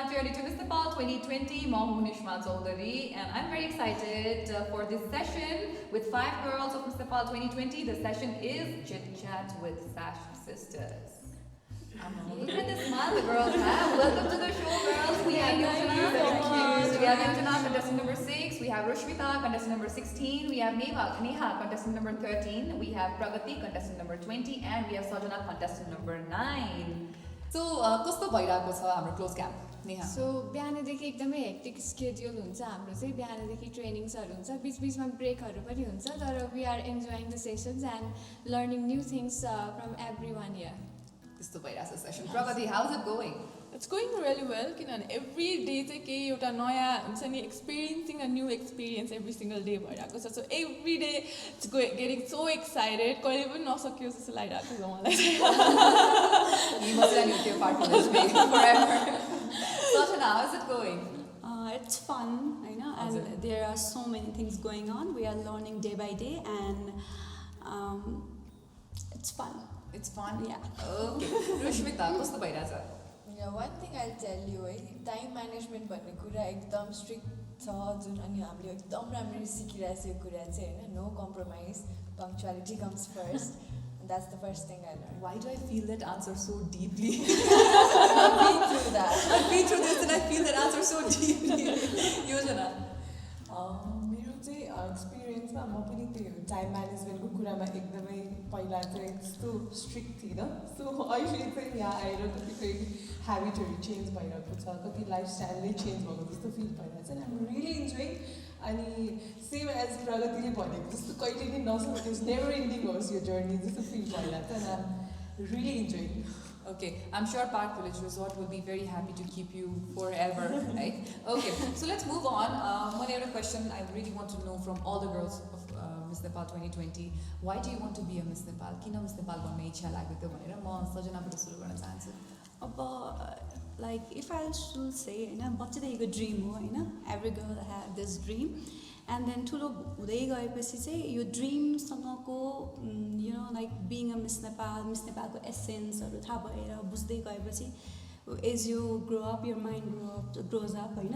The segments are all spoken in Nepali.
everyone. Journey to Miss Nepal 2020. Mahu Nishma Chaudhary, and I'm very excited for this session with 5 girls of Miss Nepal 2020. The session is Chit Chat with Sash Sisters. Look at the smile the girls have. Welcome to the show, girls. We have Yojana. We have Yojana, contestant number 6. We have Rushmita, contestant number 16. We have Neha, contestant number 13. We have Pragati, contestant number 20. And we have Sajana, contestant number 9. So, कस्तो भइरहेको छ हाम्रो क्लोज क्याम्प नेहा? सो बिहानदेखि एकदमै हेक्टिक स्केड्युल हुन्छ हाम्रो चाहिँ बिहानदेखि ट्रेनिङ्सहरू हुन्छ बिचबिचमा ब्रेकहरू पनि हुन्छ तर we are enjoying the sessions and learning new things from every one here त्यस्तो भइरहेको छ session. Pragati, how is it going? It's going really well किनभने every day चाहिँ केही एउटा नयाँ हुन्छ नि experiencing a new experience every single day भइरहेको छ. So every day it's getting so excited. कहिले पनि नसकियोस् जस्तो लागिरहेको छ मलाई. You must learn your part of this week forever. Sajana, how is it going? It's fun, and there are so many things going on. We are learning day by day, and it's fun. It's fun? Yeah. Okay. Rushmita, कस्तो भइरहेछ? One thing I'll tell you है टाइम म्यानेजमेन्ट भन्ने कुरा एकदम स्ट्रिक्ट छ जुन अनि हामीले एकदम राम्ररी सिकिरहेको छ यो कुरा चाहिँ होइन no compromise punctuality comes first that's the first thing I learn. Why do I feel that answer so deeply? I've been through that. I've been through this and I feel that answer so deeply. Yojana? मेरो चाहिँ एक्सपिरियन्समा म पनि त्यो टाइम म्यानेजमेन्टको कुरामा एकदमै पहिला चाहिँ यस्तो स्ट्रिक्ट थिइनँ. सो अहिले चाहिँ यहाँ आएर कतिपय ह्याबिटहरू चेन्ज भइरहेको छ कति लाइफस्टाइल नै चेन्ज भएको जस्तो फिल भइरहेको छ. I'm really enjoying. अनि सेम एज प्रगतिले भनेको जस्तो कहिले नै नसकोस् नेभर एन्डिङ होस् यो जर्नी जस्तो फिल भइरहेको छ. And I'm really enjoying. Okay, I'm sure Park Village Resort will be very happy to keep you forever, right? Okay, so let's move on. One other question I really want to know from all the girls of Miss Nepal 2020. Why do you want to be a Miss Nepal? किन Miss Nepal भन्ने इच्छा लाग्यो त्यो भनेर म सजनाबाट सुरु गर्न चाहन्छु. अब like if I should say होइन बच्चादेखिको ड्रिम हो होइन every girl have this dream and then ठुलो हुँदै गएपछि चाहिँ यो ड्रिमसँगको लाइक बिङ अ मिस नेपालको एसेन्सहरू थाहा भएर बुझ्दै गएपछि as you grow up your mind grows up होइन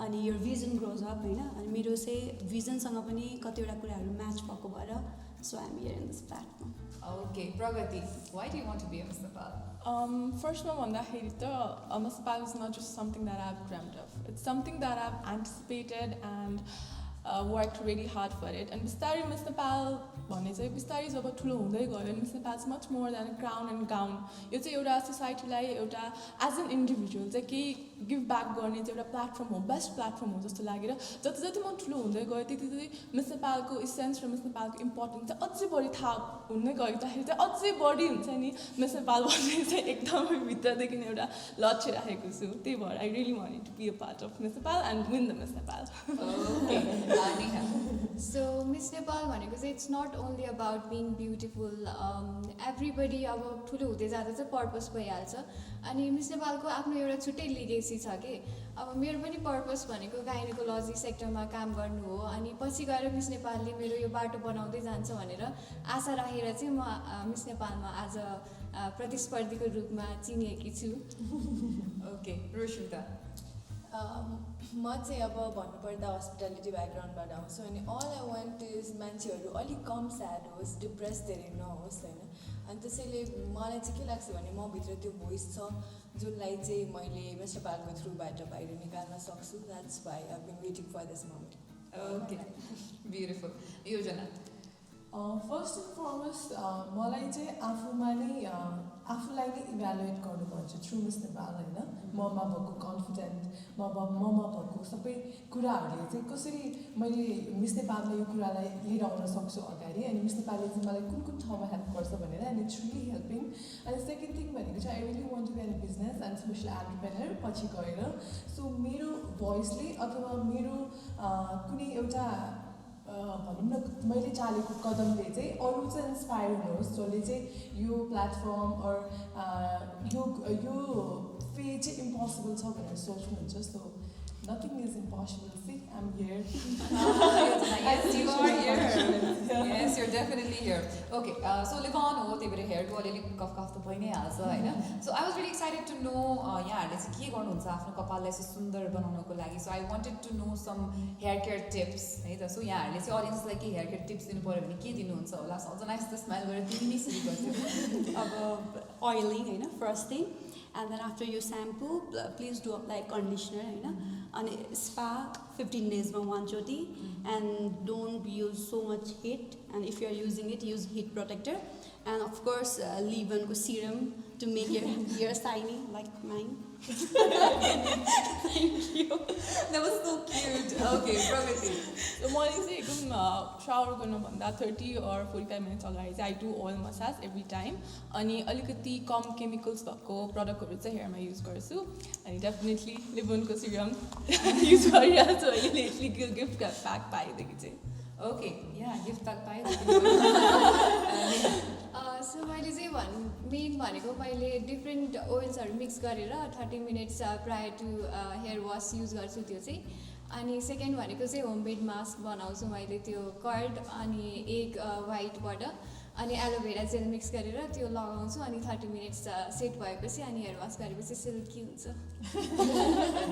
अनि यर भिजन ग्रोज अप होइन अनि मेरो चाहिँ भिजनसँग पनि कतिवटा कुराहरू म्याच भएको भएर so I am here in this platform. Okay, Pragati, why do you want to be a Miss Nepal? Firstमा भन्दाखेरि त Miss Nepal is not just something that I've dreamt of. It's something that I've anticipated and worked really hard for it. And बिस्तारै Miss Nepal भन्ने चाहिँ बिस्तारै जब ठुलो हुँदै गयो Miss Nepal is much more than a crown and gown. यो चाहिँ एउटा सोसाइटीलाई एउटा एज एन इन्डिभिजुअल चाहिँ केही गिभ ब्याक गर्ने चाहिँ एउटा प्लेटफर्म हो बेस्ट प्लेटफर्म हो जस्तो लागेर जति जति म ठुलो हुँदै गएँ त्यति त्यति मिस नेपालको इसेन्स र मिस नेपालको इम्पोर्टेन्स चाहिँ अझै बढी थाहा हुँदै गएदाखेरि चाहिँ अझै बढी हुन्छ नि मिस नेपाल भन्ने चाहिँ एकदमै भित्रदेखि नै एउटा लक्ष्य राखेको छु. त्यही भएर I really want to be a part of Miss Nepal and win the Miss Nepal. So Miss Nepal भनेको चाहिँ it's not only about being beautiful. Everybody अब ठुलो हुँदै जाँदा चाहिँ पर्पस भइहाल्छ अनि मिस नेपालको आफ्नो एउटा छुट्टै लिगेसी छ कि अब मेरो पनि पर्पस भनेको गाइनोकोलोजी सेक्टरमा काम गर्नु हो अनि पछि गएर मिस नेपालले मेरो यो बाटो बनाउँदै जान्छ भनेर आशा राखेर चाहिँ म मिस नेपालमा आज प्रतिस्पर्धीको रूपमा चिनिएकी छु. Okay, Rushmita. म चाहिँ अब भन्नुपर्दा हस्पिटालिटी ब्याकग्राउन्डबाट आउँछु अनि अल आई वान्ट इज मान्छेहरू अलिक कम स्याड होस् डिप्रेस धेरै नहोस् होइन. अनि त्यसैले मलाई चाहिँ के लाग्छ भने म भित्र त्यो भोइस छ जुनलाई चाहिँ मैले मिस नेपालको थ्रुबाट बाहिर निकाल्न सक्छु. That's why I been waiting for this moment. Okay, beautiful. Yojana. First and foremost मलाई चाहिँ आफूलाई नै इभ्यालुएट गर्नुपर्छ थ्रु मिस नेपाल होइन. ममा भएको कन्फिडेन्ट ममा भएको सबै कुराहरूले चाहिँ कसरी मैले मिस नेपालमा यो कुरालाई लिएर आउन सक्छु अगाडि अनि मिस नेपालले चाहिँ मलाई कुन कुन ठाउँमा हेल्प गर्छ भनेर एन्ड इट्स रियली हेल्पिङ. अनि सेकेन्ड थिङ भनेको चाहिँ I really want to be an business and specially entrepreneur पछि गएर. सो मेरो भोइसले अथवा मेरो कुनै एउटा भनौँ न मैले चालेको कदमले चाहिँ अरू चाहिँ इन्सपायर हुनुहोस् जसले चाहिँ यो प्लेटफर्म यो फे चाहिँ इम्पोसिबल छ भनेर सोच्नुहुन्छ. So nothing is impossible. See, I'm here. Yes, you are here. Yes, you're definitely here. Okay, so live on हो त्यही भएर हेयरको अलिअलि कफ त भइ नै हाल्छ होइन. So I was really excited to know यहाँहरूले चाहिँ के गर्नुहुन्छ आफ्नो कपाललाई चाहिँ सुन्दर बनाउनको लागि. So I wanted to know some hair care tips है त. So यहाँहरूले चाहिँ अडियन्सलाई के हेयर केयर टिप्स दिनु पर्यो भने के दिनुहुन्छ होला. सजना यस्तो स्माइल गरेर तिमी नै सुरु गर्थ्यौ. अब oiling होइन first thing, and then after you shampoo please do apply conditioner होइन, अनि spa 15 days मा एकचोटि, and don't use so much heat, and if you are using it use heat protector, and of course leave-in को serum to make your hair shiny like mine. Thank you. That was so cute. Okay, Pragati. So मैले चाहिँ एकदम सावर गर्नुभन्दा 30 or 45 minutes अगाडि चाहिँ I do oil massage every time. अनि अलिकति कम केमिकल्स भएको प्रडक्टहरू चाहिँ हेयरमा युज गर्छु. अनि डेफिनेटली लिभ-इनको सिरम युज गरिरहेको छु अहिले लेटली गिफ्ट प्याक पाएदेखि चाहिँ. Okay, yeah, gift tag पाएँ. सो मैले चाहिँ मेन भनेको मैले डिफ्रेन्ट ओइल्सहरू मिक्स गरेर 30 minutes prior to hair wash use गर्छु त्यो चाहिँ. अनि सेकेन्ड भनेको चाहिँ होममेड मास्क बनाउँछु मैले, त्यो कर्ड अनि एग वाइटबाट अनि एलोभेरा जेल मिक्स गरेर त्यो लगाउँछु, अनि 30 मिनट्स सेट भएपछि अनि हेयर वास गरेपछि सिल्की हुन्छ.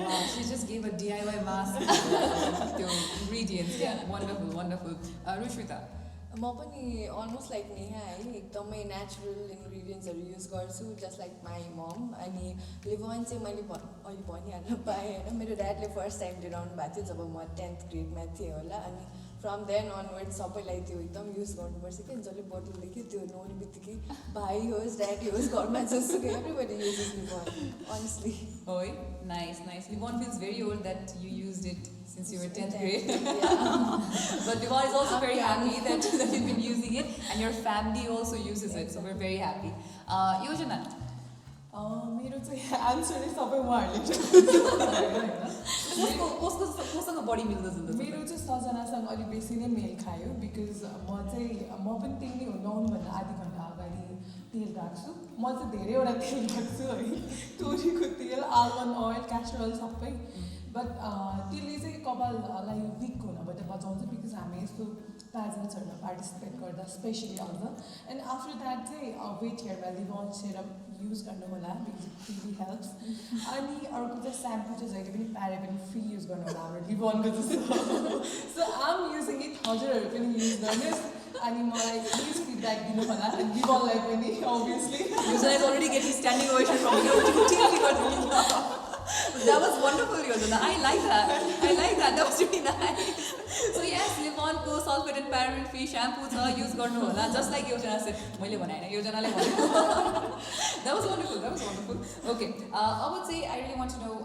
Wow, she just gave a DIY mask. त्यो ingredients. Yeah, wonderful, wonderful. Rushmita. म पनि अलमोस्ट लाइक नेहा है, एकदमै नेचुरल इन्ग्रिडियन्ट्सहरू युज गर्छु जस्ट लाइक माई मम. अनि लिभ-अन चाहिँ मैले अहिले भनिहाल्नु पाएँ होइन, मेरो ड्याडले फर्स्ट टाइम लिएर आउनु भएको थियो जब म 10th ग्रेडमा थिएँ होला. अनि फ्रम देन अनवर्ड सबैलाई त्यो एकदम युज गर्नुपर्छ कि, जसले बोतलले कि त्यो नुहाउने बित्तिकै भाइ होस् ड्याडी होस् घरमा जसुकै everybody uses live in honestly. Oi, nice, nice. Livon feels very old that you used it since you were 10th grade. But Livon is also very happy that you've been using it and your family also uses it. So we're very happy. Yojana. मेरो चाहिँ आन्सर नै सबै उहाँहरूले कोसँग बढी मिल्दछ? मेरो चाहिँ सजनासँग अलिक बेसी नै मेल खायो, बिकज म पनि त्यही नै हो, नुहाउनुभन्दा आधी घन्टा अगाडि तेल राख्छु. म चाहिँ धेरैवटा तेल राख्छु है, तोरीको तेल, आल्मन्ड ओइल, क्यास्टर ओइल सबै. बट त्यसले चाहिँ कपाललाई विक हुनबाट बचाउँछ, बिकज हामी यस्तो प्याजेन्ट्सहरूमा पार्टिसिपेट गर्दा स्पेसली आउँछ. एन्ड आफ्टर द्याट चाहिँ वेट हेयरमा लिभ-अन सेरम युज गर्नु होला, बिकज इट रियली हेल्प्स. अनि अर्को चाहिँ स्याम्पू चाहिँ जहिले पनि प्याराबेन फ्री युज गर्नु होला हाम्रो लिभ-अनको जस्तो. सो आम युजिङ इट, हजुरहरू पनि युज गर्नुहोस्. अनि मलाई प्लिज फिडब्याक दिनु होला, अनि लिभ-अनलाई पनि obviously. Yojana is already getting standing ovation from you. That was wonderful, Yojana. I like that. I like that. That was really nice. So yes, Livon को sulfate and paraben free shampoo छ, use गर्नु होला. Just like Yojana said. मैले भनेन, Yojanaले भन्यो. That was wonderful. That was wonderful. Okay. I would say I really want to know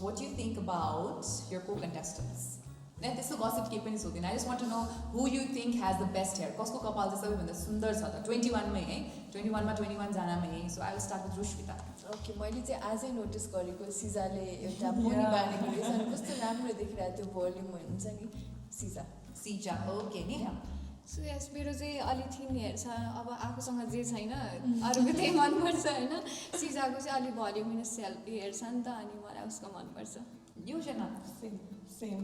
what you think about your co-contestants. त्यस्तो गसिप केही पनि सोधिनँ. I just want to know who you think has the best hair. कसको कपाल चाहिँ सबैभन्दा सुन्दर छ त 21 मै है, 21 मा 21 जनामै. So I will start with Rushmita. Okay, मैले चाहिँ आजै नोटिस गरेको सिजाले एउटा पोनी बाँधेको रहेछ अनि कस्तो राम्रो देखिरहेको त्यो भोल्युम हुन्छ नि. सिजा. ओके नि. सो यस, मेरो चाहिँ अलिक थिन हेयर छ. अब आफूसँग जे छैन अरूको त्यही मनपर्छ होइन. सिजाको चाहिँ अलिक भोल्युम सेल्फ हेयर छ नि त, अनि मलाई उसको मनपर्छ. Yojana. Same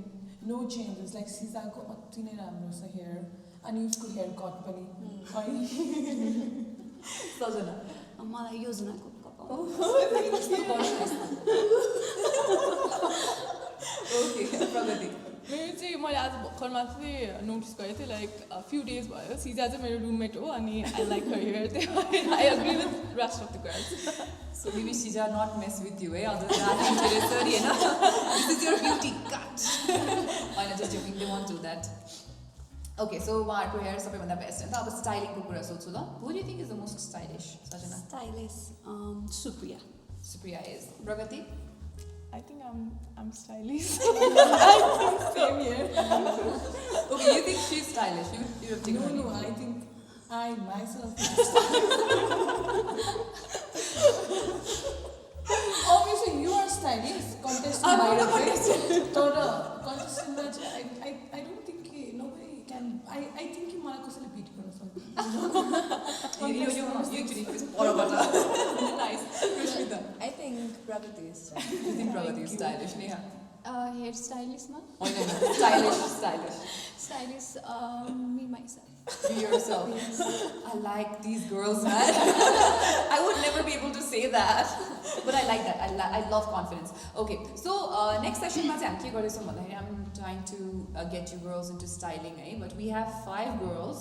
no changes. Like सिजाको अति नै राम्रो छ हेयर, अनि उसको हेयर कट पनि है. Sajana. मलाई योजनाको कपाल. Okay, Pragati. मेरो चाहिँ मैले आज भर्खर मात्रै नोटिस गरेको थिएँ, लाइक फ्यु डेज भयो. सिजा चाहिँ मेरो रुममेट हो अनि आई लाइक हर हेयर. त्यही I agree with rest of the girls. So maybe Shija not mess with you, eh? Other than that, unnecessary, you know? This is your beauty cut. I'm just joking. They won't do that. Okay, so उहाँहरूको hair सबैभन्दा best. And अब styling को कुरा सोध्छु ल. Who do you think is the most stylish, Sajana? Stylish, Supriya. Supriya is. Pragati? I think I'm stylish. Same here. Okay, you think she's stylish? You have taken her No, name. I think I myself. Obviously, you are stylish. Contestant. I'm not a contestant. Contestant. I don't think nobody can. I think you might also beat her. You actually is all nice. Rushmita. I think Pragati is You think Pragati is stylish, Neha? Hair स्टाइलिस्टमा Stylish, stylish. Stylist me myself Be yourself. I like these girls, man. I would never be able to say that. But I like that. I love confidence. Okay, so next session, I'm trying to get you girls into styling, but we have 5 girls.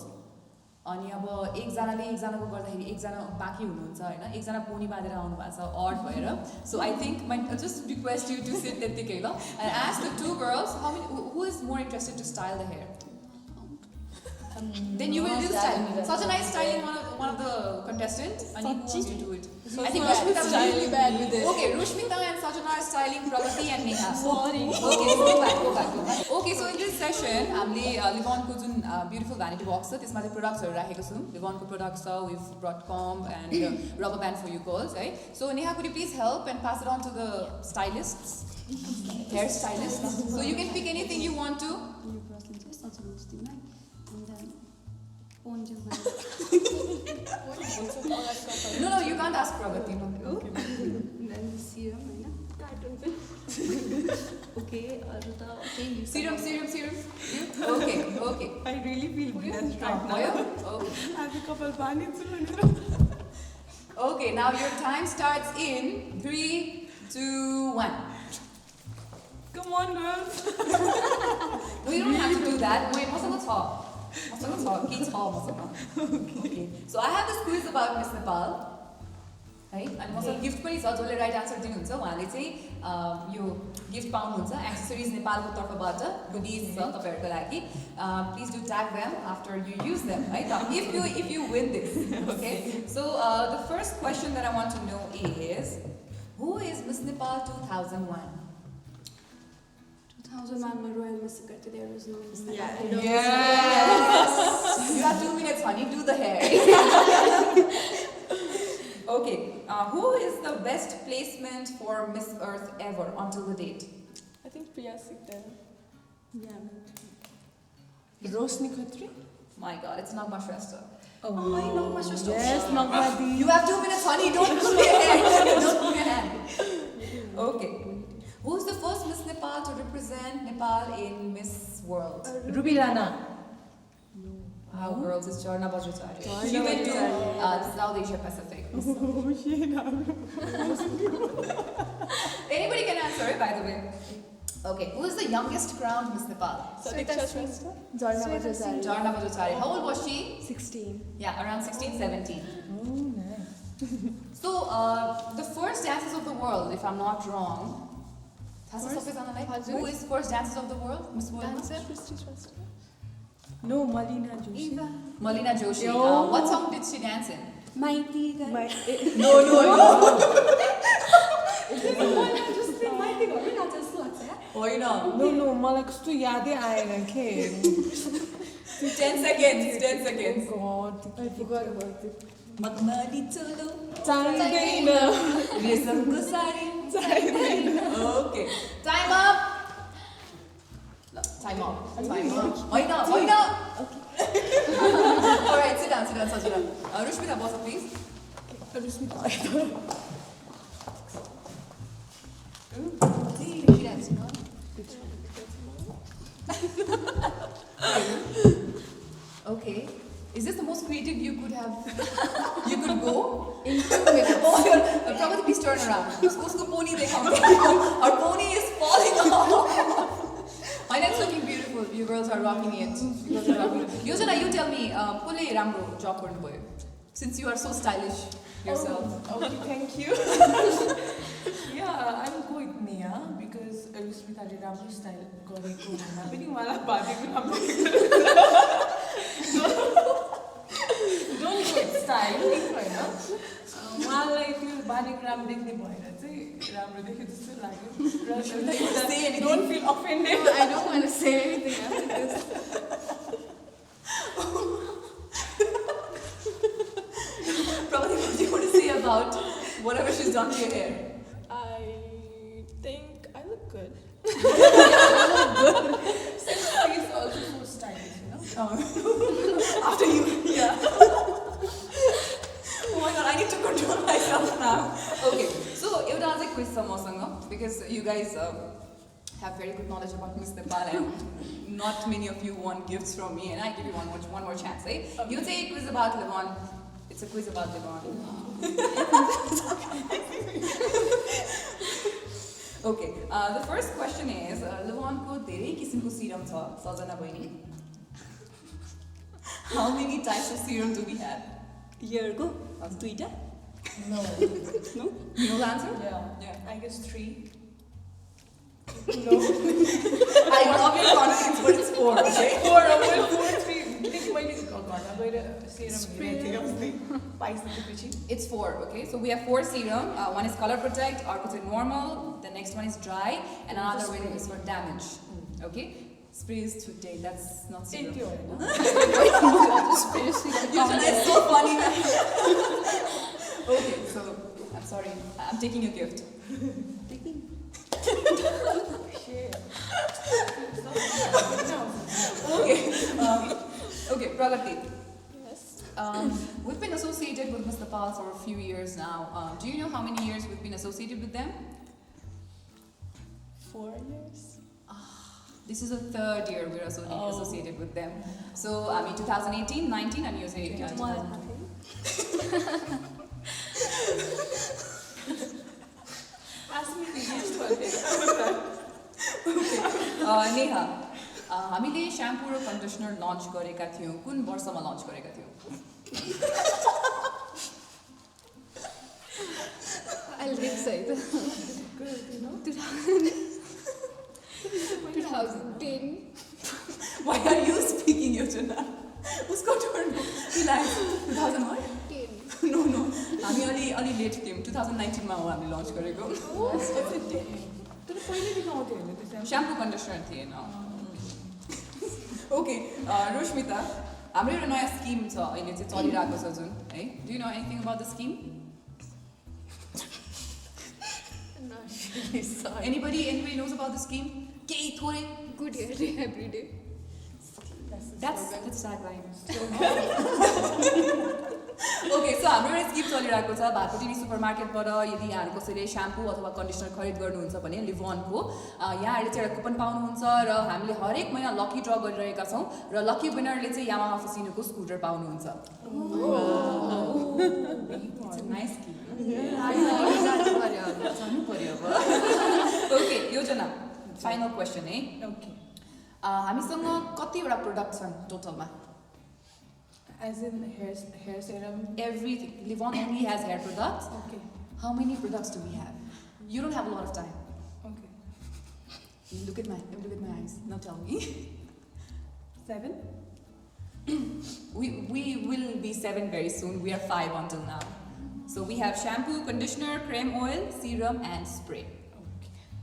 अनि अब एकजनाको गर्दाखेरि एकजना बाँकी हुनुहुन्छ होइन एकजना पोनी बाँधेर आउनु भएको छ अड भएर so I think my just request you to sit त्यत्तिकै ल and ask the 2 girls who is more interested to style the hair. Then you will do styling. Sajana is styling one of the contestants, and he wants you to do it. I think Rushmita is really bad with it. Okay, Rushmita and Sajana are styling Pragati and Neha. Sorry. Okay, so go back. Okay, so in this session, हामीले Livonको जुन beautiful vanity box छ त्यसमा चाहिँ productsहरू राखेको छौँ. Livonको products छ, we've brought comb and rubber band for you girls, right? So Neha, could you please help and pass it on to the stylists, hair stylists? So you can pick anything you want to. No, you can't ask Pragati. Okay. Then serum, होइन? Okay, अरू त केही Serum. Okay. I really feel blessed right now. Okay. आज कपाल पानी छु भनेर. Okay, now your time starts in 3, 2, 1. Come on, girls. No, you don't have to do that. Wait, मसँग छ. के छ मसँग? Okay. So I have this quiz about Miss Nepal. है अनि मसँग गिफ्ट पनि छ जसले राइट आन्सर दिनुहुन्छ उहाँले चाहिँ यो गिफ्ट पाउनुहुन्छ एक्सेसरिज नेपालको तर्फबाट गुडिज छ तपाईँहरूको लागि please do tag them after you use them है त if you win this okay so the first question that I want to know is who is miss Nepal 2001 2001 royal miss गर्थे there was no miss Yes. You have 2 minutes, honey. Do the hair. Okay. Who is the best placement for Miss Earth ever until the date? I think Priya Sikdar. Roshni Khatri. My God, it's Nagma Shrestha. Oh, Nagma Shrestha. yes, Nagmadi. You have 2 minutes, honey. Don't move your hand. Don't move your hand. Okay. Who's the first Miss Nepal to represent Nepal in Miss World? Ruby Rana. Wow, girls, it's Jarna Bajracharya. She went to South Asia Pacific. Anybody can answer it, by the way. Okay, who is the youngest crowned Miss Nepal? Sadiksha Shrestha. Jarna Bajracharya. How old was she? 16 Yeah, around 16, 17. Oh, nice. So, the first dances of the world, if I'm not wrong. Who is first dances of the world? Miss World? Christy Shrestha. No, Malina Joshi. Malina Joshi. Yo. What song did she dance in? माइती No. होइन. No, मलाई कस्तो यादै आएन के. 10 seconds. God, मखमली चोलो चाहिँदैन. रेशमको साडी चाहिँदैन. Okay. Time up. Time up. होइन. Alright, sit down, Sajina. Rushmita, boss, please. Okay. Is this the most creative you could go? In 2 minutes. Probably please turn around. Usko pony dekhauncha. Our pony is falling off. My net's looking beautiful. You girls are rocking it. Yojana, you tell me, kole राम्रो job गर्नु भयो? Since you are so stylish yourself. Okay, thank you. Yeah, I'm go with Nia because Rushmitaले राम्रो स्टाइल गरेको भन्दा पनि मलाई बाँधेको राम्रो Don't go with style, होइन. उहाँलाई त्यो बाँधेको राम्रो देख्ने भएर चाहिँ राम्रो देख्यो जस्तो लाग्यो. Don't feel offended. I don't want to say anything after this. Probably what do you want to say about whatever she's done to your hair? I think I look good. Since is also so stylish, you know. After you, yeah. Oh my God, I need to control myself now. Okay, so एउटा अझै क्विज छ मसँग because you guys have very good knowledge about Miss Nepal and not many of you want gifts from me and I give you one more chance, eh? Okay. You say a quiz about Levon. It's a quiz about Levon. Okay, the first question is Levon ko धेरै किसिमको serum छ सजना बहिनी. How many types of serum do we have? Year go, duita. No. No? You know the answer? Yeah. I guess 3. No. I love your confidence, but it's 4, okay? 4, 3. किनकि मैले घरमा गएर सेरम हेरेको थिएँ पाइसकेपछि. It's 4, okay? So we have 4 serum. One is color protect, arco is normal, the next one is dry, and another one is for damage. Okay? Spray is today, that's not serum. त्यो होइन. It's so funny. Okay, so I'm sorry. I'm taking your gift. Okay. Okay, Pragati. Yes. We've been associated with Miss Nepal for a few years now. Do you know how many years we've been associated with them? 4 years. This is the 3rd year we're associated with them. So, I mean, 2018, 19, and you say 18. मलाई थाहा थिएन. Ask me the next one. Neha, हामीले स्याम्पू र कन्डिसनर लन्च गरेका थियौँ. कुन वर्षमा लन्च गरेका थियौँ? I'll decide. Good, you know. 2010. Why are you speaking, Yojana? उसको turn हो. Relax. 2001? 10. No. हामी अलि लेट थियौँ. 2019 मा हो हामीले लन्च गरेको. तर पहिलेदेखि आउँथ्यो होइन त्यो स्याम्पू कन्डिसनर थिएन. ओके, रोश्मिता, हाम्रो एउटा नयाँ स्किम छ अहिले चाहिँ चलिरहेको छ जुन है. Do you know anything about the scheme? Anybody knows about the scheme? केही थोरै? Good hair every day. That's tagline. Okay, so हाम्रो एउटा स्किम चलिरहेको छ. भातुटिनी सुपरमार्केटबाट यदि यहाँहरू कसैले स्याम्पू अथवा कन्डिसनर खरिद गर्नुहुन्छ भने लिभोनको यहाँहरूले चाहिँ एउटा कुपन पाउनुहुन्छ र हामीले हरेक महिना लकी ड्र गरिरहेका छौँ र लकी विनरले चाहिँ यामाहा फसिनोको स्कुटर पाउनुहुन्छ. It's a nice scheme. जानु पर्यो अब. Okay, योजना, final question है. Okay. हामीसँग कतिवटा प्रोडक्ट छन् टोटलमा? As in hair serum. Everything. Livon only has hair products. Okay. How many products do we have? You don't have a lot of time. Okay. Look at my eyes. Now tell me. 7. We will be 7 very soon. We are 5 until now. So we have shampoo, conditioner, creme oil, serum, and spray.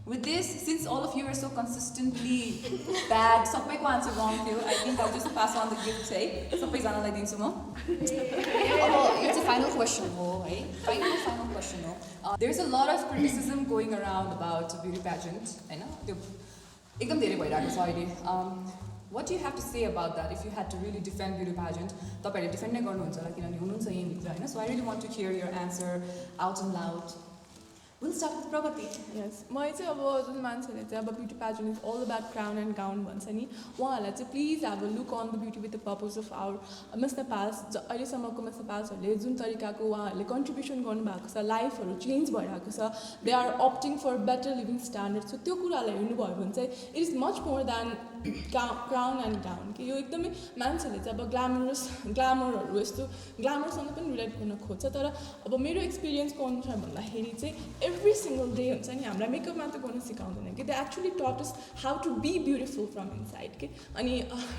With this, since all of you are so consistently bad, सबैको answer wrong थियो. I think I'll just pass on the gift है. सबैजनालाई दिन्छु म. अब यो चाहिँ final question हो है. Final question हो. There's a lot of criticism going around about beauty pageant, हैन? त्यो एकदम धेरै भइरहेको छ अहिले. What do you have to say about that? If you had to really defend beauty pageant, तपाईहरुले डिफेन्ड नै गर्नुहुन्छ होला किनभने हुनुहुन्छ यही भित्र हैन. So I really want to hear your answer out and loud. We'll start with Pragati. Yes. मैले चाहिँ अब जुन मान्छेले चाहिँ अब beauty pageant is all about crown and gown भन्छ नि उहाँहरूलाई चाहिँ please have a look on the beauty with the purpose of our miss Nepals अहिलेसम्मको मिस नेपाल्सहरूले जुन तरिकाको उहाँहरूले कन्ट्रिब्युसन गर्नुभएको छ लाइफहरू चेन्ज भइरहेको छ they are opting for better living standard so त्यो कुरालाई हेर्नुभयो भने चाहिँ it is much more than crown and gown कि यो एकदमै मान्छेहरूले चाहिँ अब ग्ल्यामरहरू यस्तो ग्ल्यामरसँग पनि रिलेट गर्न खोज्छ तर अब मेरो एक्सपिरियन्सको अनुसार भन्दाखेरि चाहिँ एभ्री सिङ्गल डे हुन्छ नि हामीलाई मेकअप मात्र गर्न सिकाउँदैन कि they actually taught us how to be beautiful from inside के अनि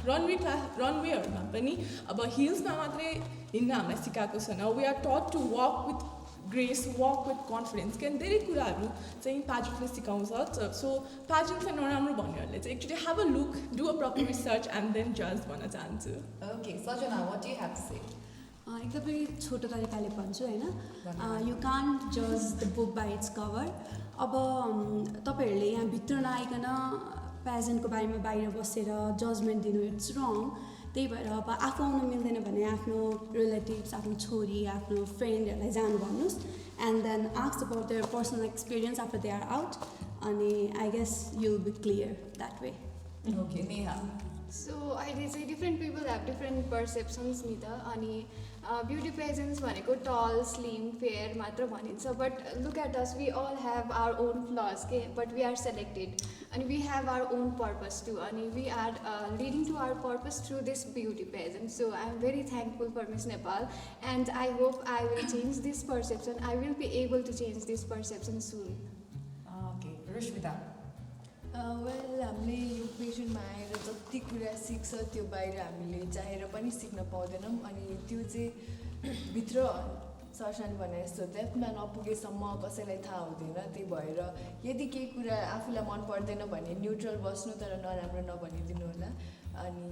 रनवेहरूमा पनि अब हिल्समा मात्रै हिँड्न हामीलाई सिकाएको छैन we are taught to walk with grace walk with confidence कि धेरै कुराहरू चाहिँ पाजेन्टले सिकाउँछ सो पाजेन्टलाई नराम्रो भन्नेहरूले चाहिँ actually have a look do a proper research and then जज भन्न चाहन्छु. Okay, Sajana, what do you have to say? एकदमै छोटो तरिकाले भन्छु होइन यु कान्ट जज the book by its cover. अब तपाईँहरूले यहाँ भित्र नआइकन पेजेन्टको बारेमा बाहिर बसेर जजमेन्ट दिनु इट्स रङ. त्यही भएर अब आफू आउनु मिल्दैन भने आफ्नो रिलेटिभ्स आफ्नो छोरी आफ्नो फ्रेन्डहरूलाई जानु भन्नुहोस् and then ask about their personal experience after they are out अनि I guess you will be clear that way Okay, Neha. सो अहिले चाहिँ different people have different perceptions नि त अनि ब्युटी पेजेन्ट्स भनेको टल स्लिम फेयर मात्र भनिन्छ but look at us we all have our own flaws के बट वी आर सेलेक्टेड अनि we have our own purpose to अनि we are leading to our purpose through this beauty pageant so I am very thankful for miss Nepal and I hope I will change this perception I will be able to change this perception soon Okay, Rushmita. Well हामीले यो पेजेन्टमा आएर जति कुरा सिक्छ त्यो बाहिर हामीले चाहेर पनि सिक्न पाउँदैनौँ अनि त्यो चाहिँ भित्र सरसान भने जस्तो डेप्थमा नपुगेसम्म कसैलाई थाहा हुँदैन त्यही भएर यदि केही कुरा आफूलाई मन पर्दैन भने न्युट्रल बस्नु तर नराम्रो नभनिदिनु होला अनि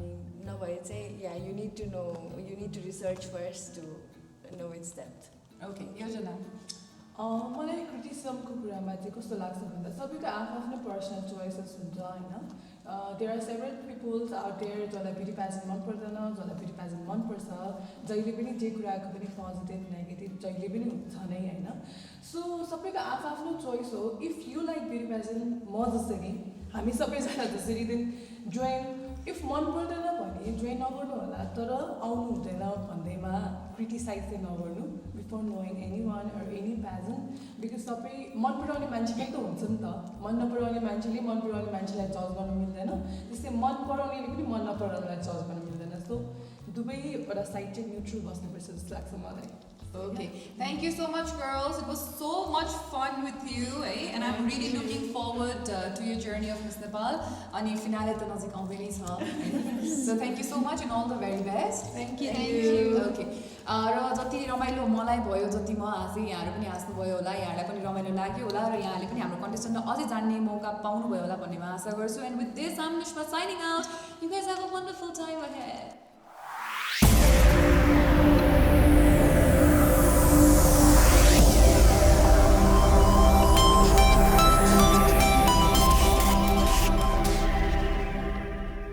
नभए चाहिँ या you need to research first to know its depth Okay, Yojana. मलाई क्रिटिसिजमको कुरामा चाहिँ कस्तो लाग्छ भन्दा सबैको आफ्नो पर्सनल चोइसेस हुन्छ होइन there are several peoples out there जसलाई ब्युटी पेजेन्ट मन पर्दैन जसलाई ब्युटी पेजेन्ट मनपर्छ जहिले पनि जे कुराको पनि पोजिटिभ नेगेटिभ जहिले पनि हुन्छ नै होइन सो सबैको आफ्नो चोइस हो if you like beauty pageant म जसरी हामी सबैजना जसरी देन जोइन इफ मन पर्दैन भने जोइन नगर्नु होला तर आउनु हुँदैन भन्दैमा क्रिटिसाइज चाहिँ नगर्नु before knowing any one or any pageant because सबै मन पराउने मान्छेलाई त हुन्छ नि त मन नपराउने मान्छेले मन पराउने मान्छेलाई जज गर्नु मिल्दैन त्यस्तै मन पराउनेले पनि मन नपराउनेलाई जज गर्नु मिल्दैन सो दुवैवटा साइड चाहिँ न्युट्रल बस्नुपर्छ जस्तो लाग्छ मलाई Okay, thank you so much, girls. It was so much fun with you, eh? And I'm really looking forward to your journey of Miss Nepal. Ani finale ta nazik aउँदै नै छ. So thank you so much and all the very best. Thank you. Okay. र जति रमाइलो मलाई भयो जति म हाँसेँ यहाँहरू पनि हाँस्नुभयो होला यहाँहरूलाई पनि रमाइलो लाग्यो होला र यहाँले पनि हाम्रो कन्टेस्टेन्टलाई अझै जान्ने मौका पाउनुभयो होला भन्ने म आशा गर्छु. And with this, I'm Nishma signing out. You guys have a wonderful time ahead.